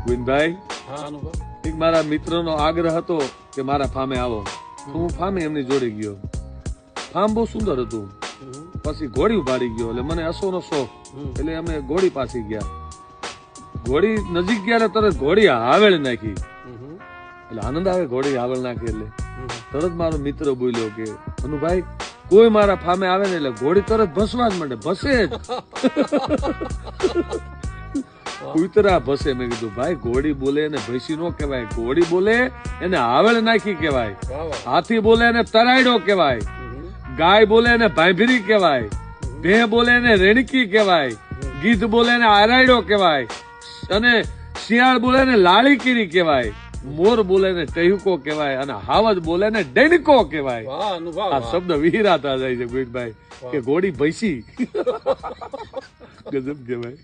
ગોવિંદભાઈ, હા અનુભવ. એક મારા મિત્રનો આગ્રહ હતો કે મારા ફામે આવો, તો હું ફામે એમની જોડે ગયો. ફાર્મ બહુ સુંદર હતું. પછી ઘોડી ઉભાડી ગયો એટલે મને અસોનો શોખ, એટલે અમે ઘોડી પાસે ગયા. ઘોડી નજીક ગયા એટલે તરત ઘોડી હાવેળ નાખી. એટલે આનંદ આવે ઘોડી હાવેળ નાખી એટલે તરત મારો મિત્ર બોલ્યો કે અનુભાઈ, કોઈ મારા ફામે આવે ને એટલે ઘોડી તરત ભસવા જ માંડે, ભસે જ. કૂતરા ભસે. મેં કીધું ભાઈ, ઘોડી બોલે એને ભૈસી નો કહેવાય, ઘોડી બોલે એને હાવેળ નાખી કહેવાય, હાથી બોલે એને તરાયડો કહેવાય, ગાય બોલે એને ભાંભરી કહેવાય, ભેં બોલે એને રેણકી કહેવાય, ગીધ બોલે એને આરાયડો કહેવાય, અને શિયાળ બોલે ને લાળીકીરી કહેવાય, મોર બોલે ને ટહુકો કહેવાય, અને હાવજ બોલે ને ડેણકો કહેવાય. વાહ અનુભવ. આ શબ્દ વિહરાતા જાય છે ગોવિંદભાઈ કે ઘોડી ભૈસી ગજબ કહેવાય.